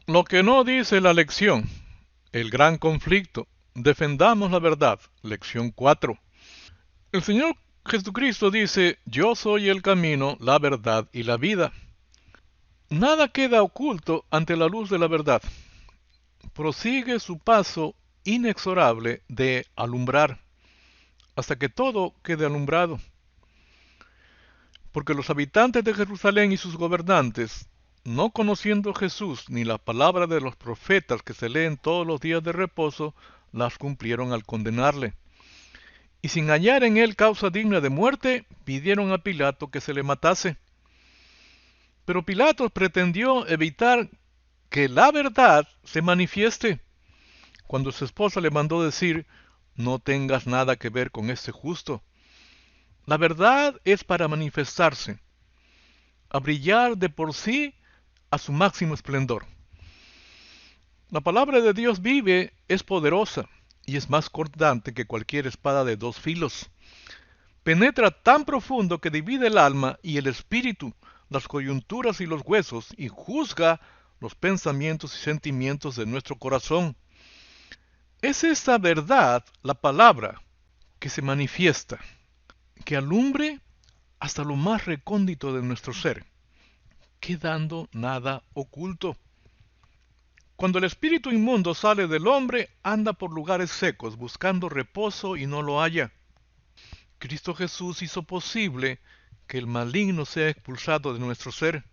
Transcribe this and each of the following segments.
Lo que no dice la lección, el gran conflicto. Defendamos la verdad. Lección 4. El Señor Jesucristo dice, yo soy el camino, la verdad y la vida. Nada queda oculto ante la luz de la verdad. Prosigue su paso inexorable de alumbrar, hasta que todo quede alumbrado. Porque los habitantes de Jerusalén y sus gobernantes, no conociendo Jesús ni la palabra de los profetas que se leen todos los días de reposo, las cumplieron al condenarle. Y sin hallar en él causa digna de muerte, pidieron a Pilato que se le matase. Pero Pilato pretendió evitar que la verdad se manifieste, cuando su esposa le mandó decir, no tengas nada que ver con este justo. La verdad es para manifestarse, a brillar de por sí a su máximo esplendor. La palabra de Dios vive, es poderosa y es más cortante que cualquier espada de dos filos. Penetra tan profundo que divide el alma y el espíritu, las coyunturas y los huesos, y juzga los pensamientos y sentimientos de nuestro corazón. Es esta verdad, la palabra, que se manifiesta, que alumbre hasta lo más recóndito de nuestro ser, quedando nada oculto. Cuando el espíritu inmundo sale del hombre, anda por lugares secos, buscando reposo y no lo halla. Cristo Jesús hizo posible que el maligno sea expulsado de nuestro ser,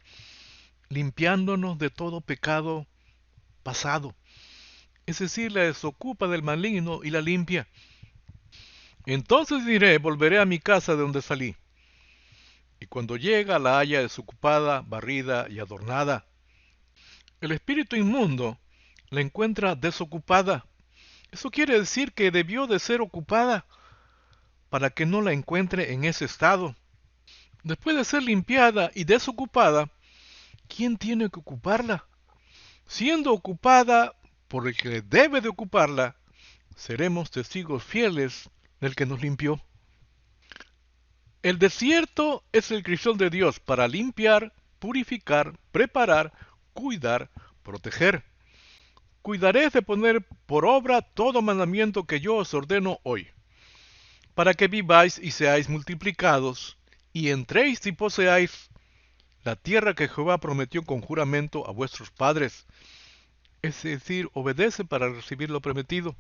limpiándonos de todo pecado pasado. Es decir, la desocupa del maligno y la limpia. Entonces diré, volveré a mi casa de donde salí. Y cuando llega la halla desocupada, barrida y adornada. El espíritu inmundo la encuentra desocupada. Eso quiere decir que debió de ser ocupada para que no la encuentre en ese estado. Después de ser limpiada y desocupada, ¿quién tiene que ocuparla? Siendo ocupada por el que debe de ocuparla, seremos testigos fieles del que nos limpió. El desierto es el crisol de Dios para limpiar, purificar, preparar, cuidar, proteger. Cuidaréis de poner por obra todo mandamiento que yo os ordeno hoy, para que viváis y seáis multiplicados, y entréis y poseáis la tierra que Jehová prometió con juramento a vuestros padres, es decir, obedece para recibir lo prometido.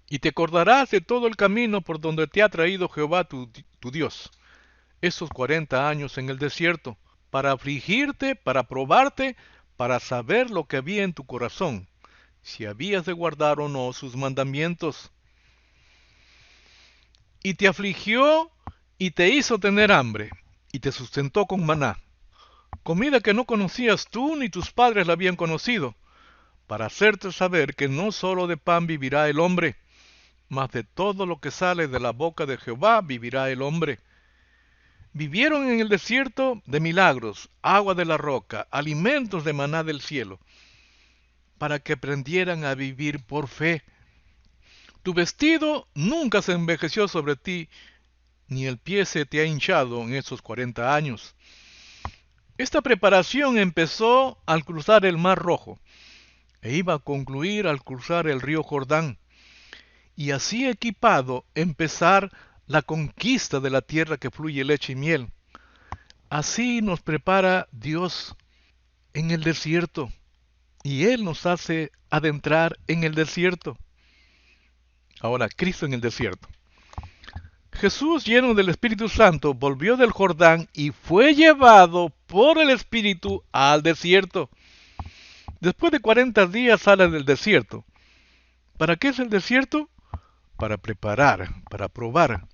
Y te acordarás de todo el camino por donde te ha traído Jehová tu Dios, esos 40 años en el desierto, para afligirte, para probarte, para saber lo que había en tu corazón, si habías de guardar o no sus mandamientos. Y te afligió y te hizo tener hambre, y te sustentó con maná, comida que no conocías tú ni tus padres la habían conocido, para hacerte saber que no sólo de pan vivirá el hombre, mas de todo lo que sale de la boca de Jehová vivirá el hombre. Vivieron en el desierto de milagros, agua de la roca, alimentos de maná del cielo, para que aprendieran a vivir por fe. Tu vestido nunca se envejeció sobre ti, ni el pie se te ha hinchado en esos 40 años. Esta preparación empezó al cruzar el Mar Rojo, e iba a concluir al cruzar el río Jordán, y así equipado empezar la conquista de la tierra que fluye leche y miel. Así nos prepara Dios en el desierto, y Él nos hace adentrar en el desierto. Ahora, Cristo en el desierto. Jesús, lleno del Espíritu Santo, volvió del Jordán y fue llevado por el Espíritu al desierto. Después de 40 días sale del desierto. ¿Para qué es el desierto? Para preparar, para probar.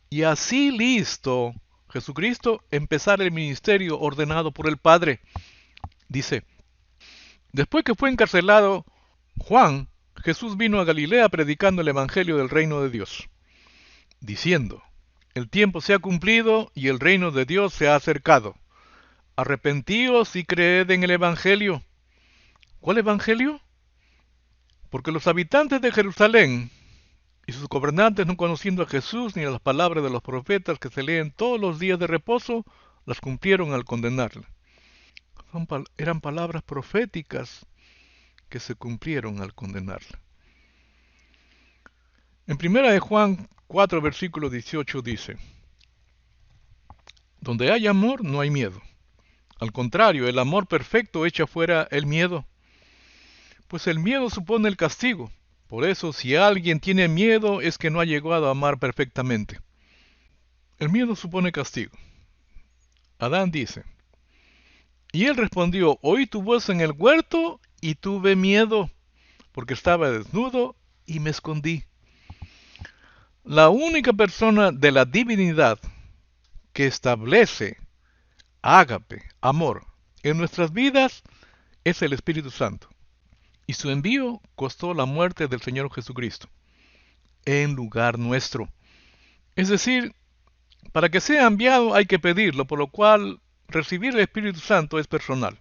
Y así listo, Jesucristo empezar el ministerio ordenado por el Padre. Dice, después que fue encarcelado Juan, Jesús vino a Galilea predicando el Evangelio del reino de Dios, diciendo, el tiempo se ha cumplido y el reino de Dios se ha acercado. Arrepentíos y creed en el Evangelio. ¿Cuál Evangelio? Porque los habitantes de Jerusalén y sus gobernantes, no conociendo a Jesús ni a las palabras de los profetas que se leen todos los días de reposo, las cumplieron al condenarle. Eran palabras proféticas que se cumplieron al condenarla. En 1 Juan 4, versículo 18 dice: donde hay amor no hay miedo. Al contrario, el amor perfecto echa fuera el miedo, pues el miedo supone el castigo. Por eso, si alguien tiene miedo, es que no ha llegado a amar perfectamente. El miedo supone castigo. Adán dice: y él respondió: oí tu voz en el huerto y tuve miedo, porque estaba desnudo y me escondí. La única persona de la divinidad que establece ágape, amor, en nuestras vidas es el Espíritu Santo. Y su envío costó la muerte del Señor Jesucristo, en lugar nuestro. Es decir, para que sea enviado hay que pedirlo, por lo cual recibir el Espíritu Santo es personal.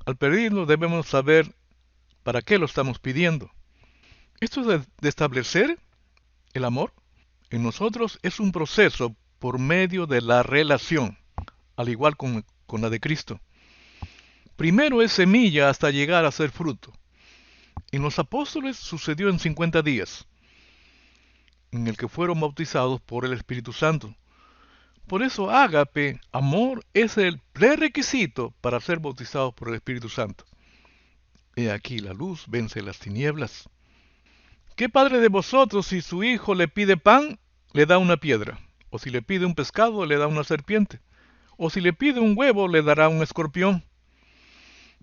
Al pedirlo debemos saber para qué lo estamos pidiendo. Esto de establecer el amor en nosotros es un proceso por medio de la relación, al igual con la de Cristo. Primero es semilla hasta llegar a ser fruto. En los apóstoles sucedió en 50 días, en el que fueron bautizados por el Espíritu Santo. Por eso ágape, amor, es el prerequisito para ser bautizados por el Espíritu Santo. He aquí la luz vence las tinieblas. ¿Qué padre de vosotros, si su hijo le pide pan, le da una piedra? O si le pide un pescado, le da una serpiente? O si le pide un huevo, le dará un escorpión?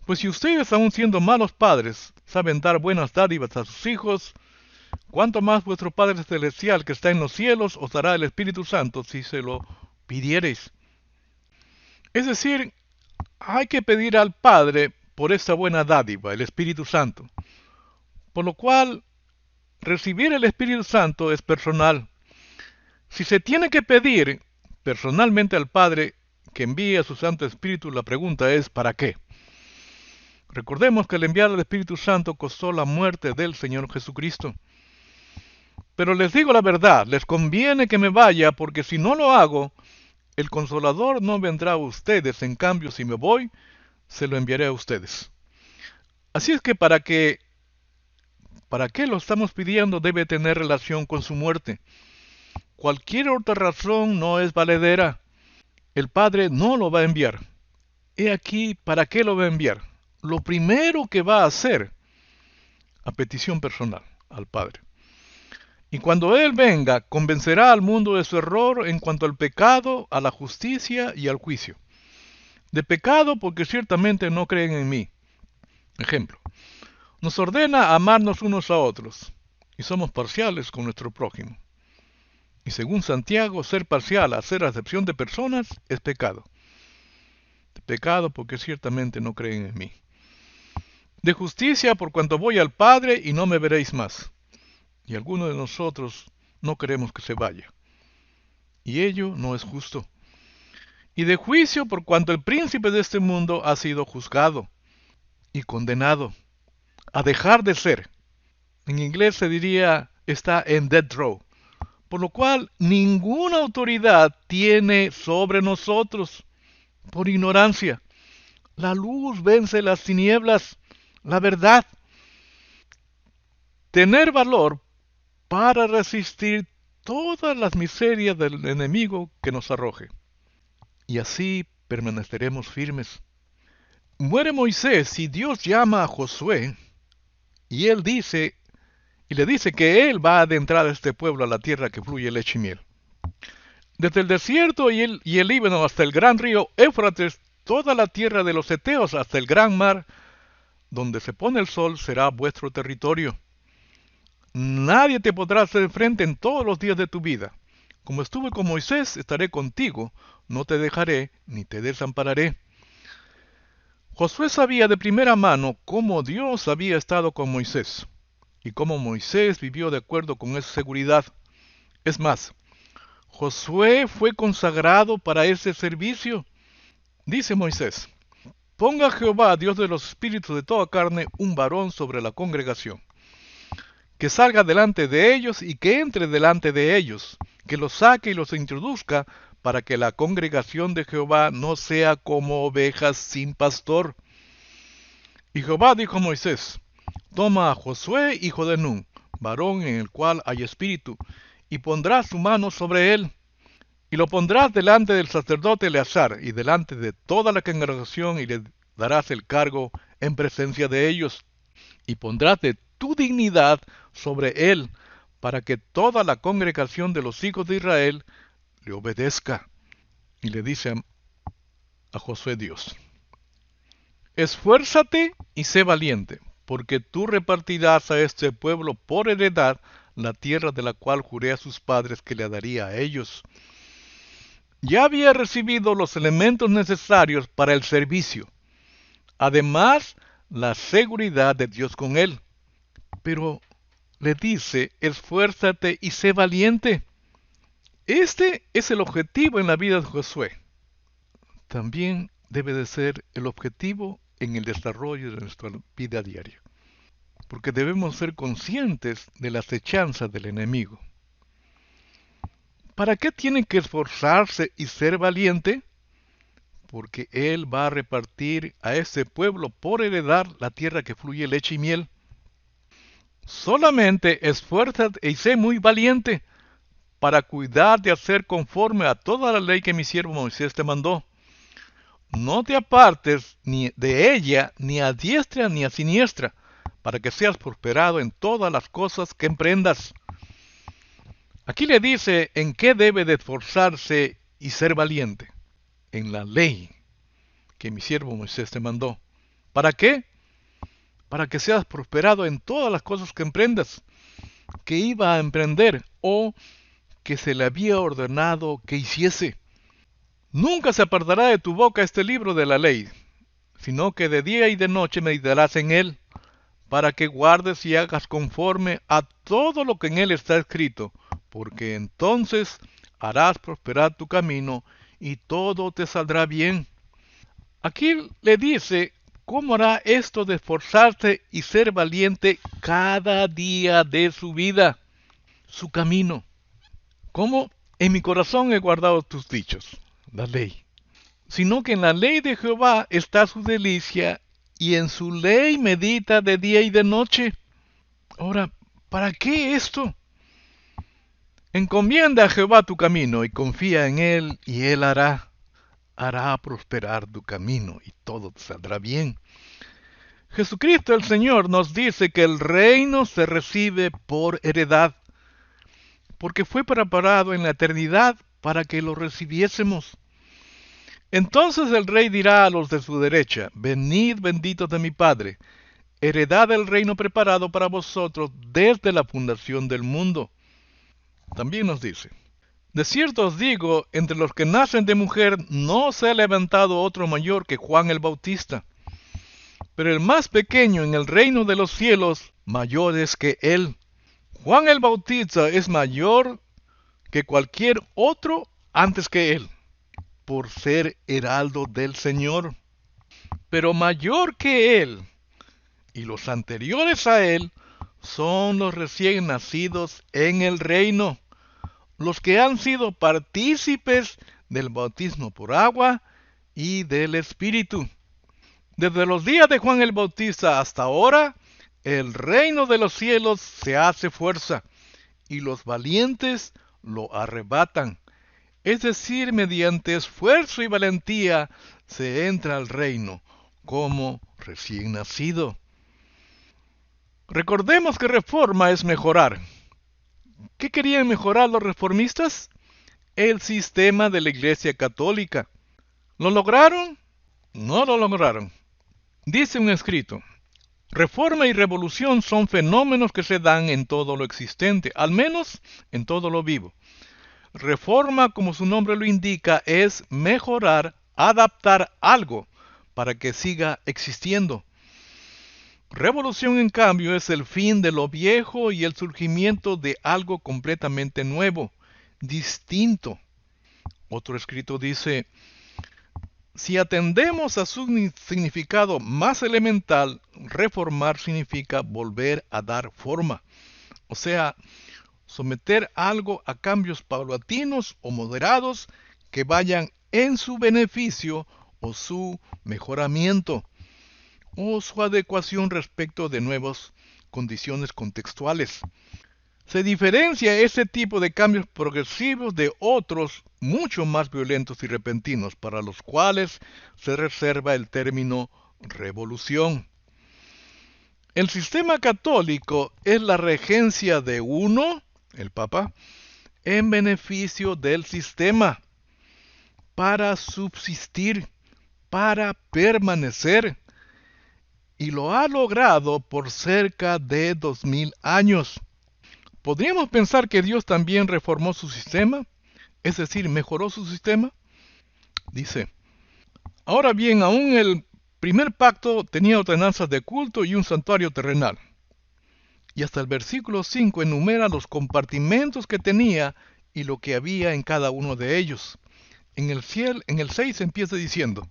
Pues si ustedes, aun siendo malos padres, saben dar buenas dádivas a sus hijos, ¿cuánto más vuestro Padre Celestial que está en los cielos os dará el Espíritu Santo si se lo pidiereis? Es decir, hay que pedir al Padre por esta buena dádiva, el Espíritu Santo. Por lo cual, recibir el Espíritu Santo es personal. Si se tiene que pedir personalmente al Padre que envíe a su Santo Espíritu, la pregunta es ¿para qué? Recordemos que el enviar al Espíritu Santo costó la muerte del Señor Jesucristo. Pero les digo la verdad, les conviene que me vaya, porque si no lo hago, el Consolador no vendrá a ustedes. En cambio, si me voy, se lo enviaré a ustedes. Así es que para qué lo estamos pidiendo debe tener relación con su muerte. Cualquier otra razón no es valedera. El Padre no lo va a enviar. He aquí para qué lo va a enviar. Lo primero que va a hacer, a petición personal, al Padre. Y cuando Él venga, convencerá al mundo de su error en cuanto al pecado, a la justicia y al juicio. De pecado porque ciertamente no creen en mí. Ejemplo, nos ordena amarnos unos a otros, y somos parciales con nuestro prójimo. Y según Santiago, ser parcial, hacer acepción de personas, es pecado. De pecado porque ciertamente no creen en mí. De justicia por cuanto voy al Padre y no me veréis más. Y algunos de nosotros no queremos que se vaya. Y ello no es justo. Y de juicio por cuanto el príncipe de este mundo ha sido juzgado y condenado a dejar de ser. En inglés se diría está en death row. Por lo cual ninguna autoridad tiene sobre nosotros por ignorancia. La luz vence las tinieblas, la verdad. Tener valor para resistir todas las miserias del enemigo que nos arroje. Y así permaneceremos firmes. Muere Moisés y Dios llama a Josué, y él dice, y le dice que él va a adentrar a este pueblo a la tierra que fluye leche y miel. Desde el desierto y el Líbano hasta el gran río Éufrates, toda la tierra de los Eteos hasta el gran mar, donde se pone el sol, será vuestro territorio. Nadie te podrá hacer frente en todos los días de tu vida. Como estuve con Moisés, estaré contigo, no te dejaré ni te desampararé. Josué sabía de primera mano cómo Dios había estado con Moisés y cómo Moisés vivió de acuerdo con esa seguridad. Es más, Josué fue consagrado para ese servicio. Dice Moisés: ponga Jehová, Dios de los espíritus de toda carne, un varón sobre la congregación, que salga delante de ellos y que entre delante de ellos, que los saque y los introduzca para que la congregación de Jehová no sea como ovejas sin pastor. Y Jehová dijo a Moisés: Toma a Josué, hijo de Nun, varón en el cual hay espíritu, y pondrás su mano sobre él, y lo pondrás delante del sacerdote Eleazar, y delante de toda la congregación, y le darás el cargo en presencia de ellos, y pondrás de tu dignidad sobre él, para que toda la congregación de los hijos de Israel le obedezca. Y le dice a Josué Dios: Esfuérzate y sé valiente, porque tú repartirás a este pueblo por heredad la tierra de la cual juré a sus padres que le daría a ellos. Ya había recibido los elementos necesarios para el servicio, además la seguridad de Dios con él. Pero le dice: esfuérzate y sé valiente. Este es el objetivo en la vida de Josué. También debe de ser el objetivo en el desarrollo de nuestra vida diaria, porque debemos ser conscientes de las acechanzas del enemigo. ¿Para qué tienen que esforzarse y ser valiente? Porque él va a repartir a este pueblo por heredar la tierra que fluye leche y miel. Solamente esfuérzate y sé muy valiente para cuidar de hacer conforme a toda la ley que mi siervo Moisés te mandó. No te apartes ni de ella, ni a diestra ni a siniestra, para que seas prosperado en todas las cosas que emprendas. Aquí le dice en qué debe de esforzarse y ser valiente. En la ley que mi siervo Moisés te mandó. ¿Para qué? Para que seas prosperado en todas las cosas que emprendas, que iba a emprender o que se le había ordenado que hiciese. Nunca se apartará de tu boca este libro de la ley, sino que de día y de noche meditarás en él, para que guardes y hagas conforme a todo lo que en él está escrito, porque entonces harás prosperar tu camino y todo te saldrá bien. Aquí le dice cómo hará esto de esforzarse y ser valiente cada día de su vida, su camino. Como en mi corazón he guardado tus dichos, la ley, sino que en la ley de Jehová está su delicia, y en su ley medita de día y de noche. Ahora, ¿para qué esto? Encomienda a Jehová tu camino y confía en él, y él hará prosperar tu camino y todo te saldrá bien. Jesucristo el Señor nos dice que el reino se recibe por heredad, porque fue preparado en la eternidad para que lo recibiésemos. Entonces el rey dirá a los de su derecha: venid benditos de mi Padre, heredad el reino preparado para vosotros desde la fundación del mundo. También nos dice: de cierto os digo, entre los que nacen de mujer no se ha levantado otro mayor que Juan el Bautista, pero el más pequeño en el reino de los cielos mayor es que él. Juan el Bautista es mayor que cualquier otro antes que él, por ser heraldo del Señor. Pero mayor que él y los anteriores a él son los recién nacidos en el reino, los que han sido partícipes del bautismo por agua y del Espíritu. Desde los días de Juan el Bautista hasta ahora, el reino de los cielos se hace fuerza, y los valientes lo arrebatan. Es decir, mediante esfuerzo y valentía se entra al reino, como recién nacido. Recordemos que reforma es mejorar. ¿Qué querían mejorar los reformistas? El sistema de la Iglesia Católica. ¿Lo lograron? No lo lograron. Dice un escrito: reforma y revolución son fenómenos que se dan en todo lo existente, al menos en todo lo vivo. Reforma, como su nombre lo indica, es mejorar, adaptar algo para que siga existiendo. Revolución, en cambio, es el fin de lo viejo y el surgimiento de algo completamente nuevo, distinto. Otro escrito dice: si atendemos a su significado más elemental, reformar significa volver a dar forma, o sea, someter algo a cambios paulatinos o moderados que vayan en su beneficio o su mejoramiento o su adecuación respecto de nuevas condiciones contextuales. Se diferencia ese tipo de cambios progresivos de otros mucho más violentos y repentinos, para los cuales se reserva el término revolución. El sistema católico es la regencia de uno, el Papa, en beneficio del sistema, para subsistir, para permanecer, y lo ha logrado por cerca de 2000 años. ¿Podríamos pensar que Dios también reformó su sistema? Es decir, mejoró su sistema. Dice, ahora bien, aún el primer pacto tenía ordenanzas de culto y un santuario terrenal. Y hasta el versículo 5 enumera los compartimentos que tenía y lo que había en cada uno de ellos. En el 6 empieza diciendo,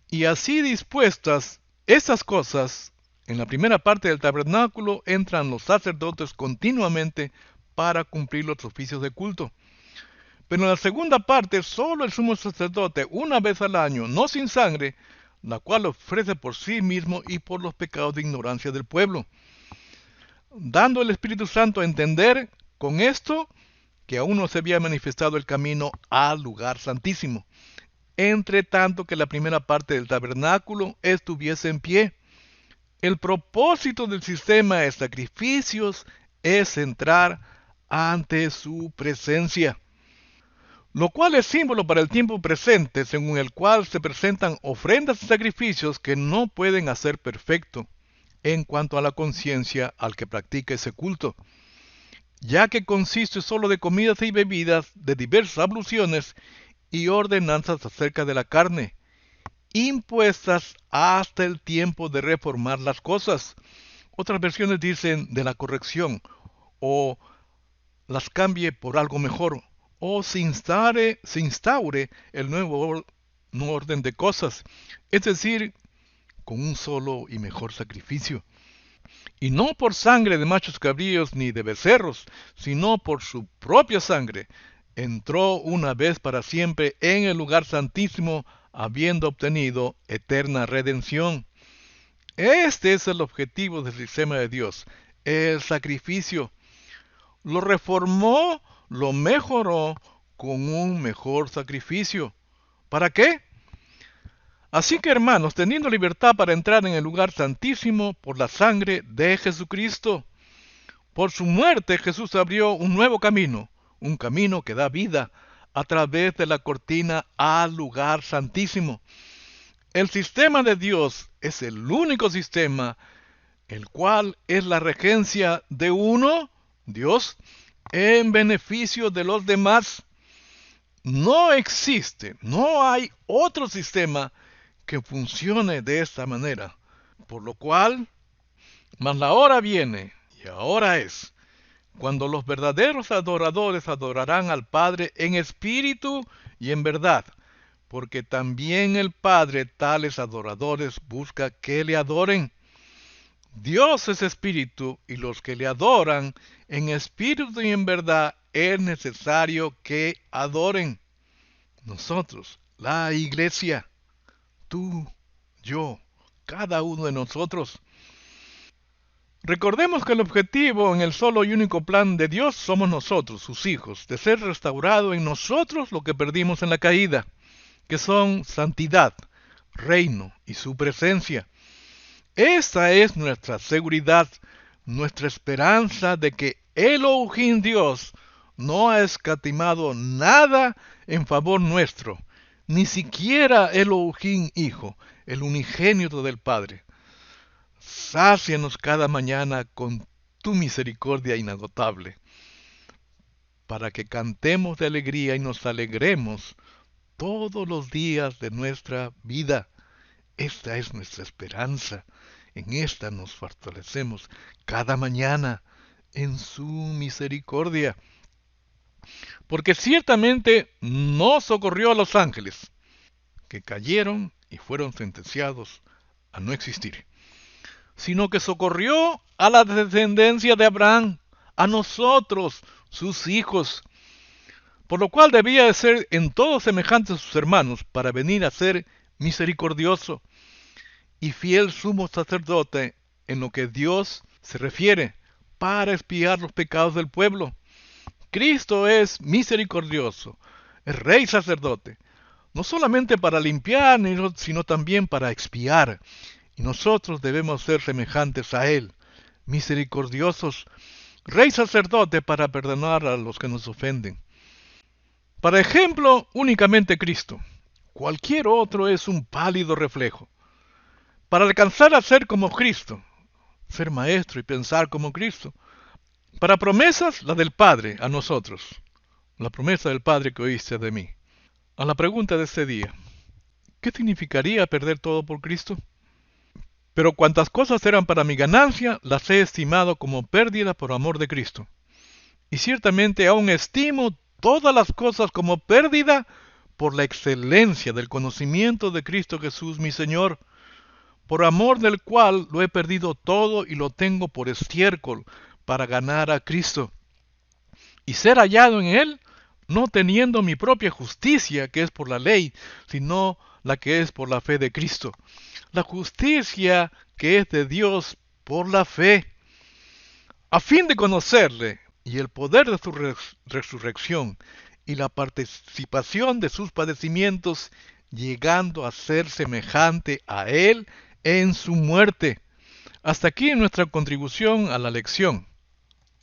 y así dispuestas estas cosas, en la primera parte del tabernáculo entran los sacerdotes continuamente para cumplir los oficios de culto. Pero en la segunda parte, solo el sumo sacerdote, una vez al año, no sin sangre, la cual ofrece por sí mismo y por los pecados de ignorancia del pueblo, dando el Espíritu Santo a entender con esto que aún no se había manifestado el camino al lugar santísimo, entre tanto que la primera parte del tabernáculo estuviese en pie. El propósito del sistema de sacrificios es entrar ante su presencia, lo cual es símbolo para el tiempo presente, según el cual se presentan ofrendas y sacrificios que no pueden hacer perfecto en cuanto a la conciencia al que practica ese culto, ya que consiste solo de comidas y bebidas, de diversas abluciones y ordenanzas acerca de la carne, impuestas hasta el tiempo de reformar las cosas. Otras versiones dicen de la corrección, o las cambie por algo mejor, o se instaure el nuevo orden de cosas, es decir, con un solo y mejor sacrificio. Y no por sangre de machos cabríos ni de becerros, sino por su propia sangre, entró una vez para siempre en el lugar santísimo, habiendo obtenido eterna redención. Este es el objetivo del sistema de Dios, el sacrificio. Lo reformó, lo mejoró con un mejor sacrificio. ¿Para qué? Así que, hermanos, teniendo libertad para entrar en el lugar santísimo por la sangre de Jesucristo, por su muerte Jesús abrió un nuevo camino, un camino que da vida a través de la cortina al lugar santísimo. El sistema de Dios es el único sistema, el cual es la regencia de uno, Dios, en beneficio de los demás. No existe, no hay otro sistema que funcione de esta manera. Por lo cual, mas la hora viene, y ahora es, cuando los verdaderos adoradores adorarán al Padre en espíritu y en verdad, porque también el Padre tales adoradores busca que le adoren. Dios es espíritu, y los que le adoran en espíritu y en verdad es necesario que adoren. Nosotros, la iglesia, tú, yo, cada uno de nosotros. Recordemos que el objetivo en el solo y único plan de Dios somos nosotros, sus hijos, de ser restaurado en nosotros lo que perdimos en la caída, que son santidad, reino y su presencia. Esta es nuestra seguridad, nuestra esperanza de que Elohim Dios no ha escatimado nada en favor nuestro, ni siquiera Elohim Hijo, el unigénito del Padre. Sácianos cada mañana con tu misericordia inagotable, para que cantemos de alegría y nos alegremos todos los días de nuestra vida. Esta es nuestra esperanza. En esta nos fortalecemos cada mañana en su misericordia. Porque ciertamente no socorrió a los ángeles, que cayeron y fueron sentenciados a no existir, sino que socorrió a la descendencia de Abraham, a nosotros, sus hijos, por lo cual debía de ser en todo semejante a sus hermanos, para venir a ser misericordioso y fiel sumo sacerdote en lo que Dios se refiere, para expiar los pecados del pueblo. Cristo es misericordioso, es rey sacerdote, no solamente para limpiar, sino también para expiar. Y nosotros debemos ser semejantes a Él, misericordiosos, rey sacerdote para perdonar a los que nos ofenden. Para ejemplo, únicamente Cristo. Cualquier otro es un pálido reflejo. Para alcanzar a ser como Cristo, ser maestro y pensar como Cristo. Para promesas, la del Padre a nosotros. La promesa del Padre que oíste de mí. A la pregunta de este día, ¿qué significaría perder todo por Cristo? Pero cuantas cosas eran para mi ganancia, las he estimado como pérdida por amor de Cristo. Y ciertamente aún estimo todas las cosas como pérdida por la excelencia del conocimiento de Cristo Jesús mi Señor, por amor del cual lo he perdido todo y lo tengo por estiércol para ganar a Cristo y ser hallado en Él, no teniendo mi propia justicia que es por la ley, sino la que es por la fe de Cristo. La justicia que es de Dios por la fe, a fin de conocerle y el poder de su resurrección y la participación de sus padecimientos, llegando a ser semejante a Él en su muerte. Hasta aquí nuestra contribución a la lección.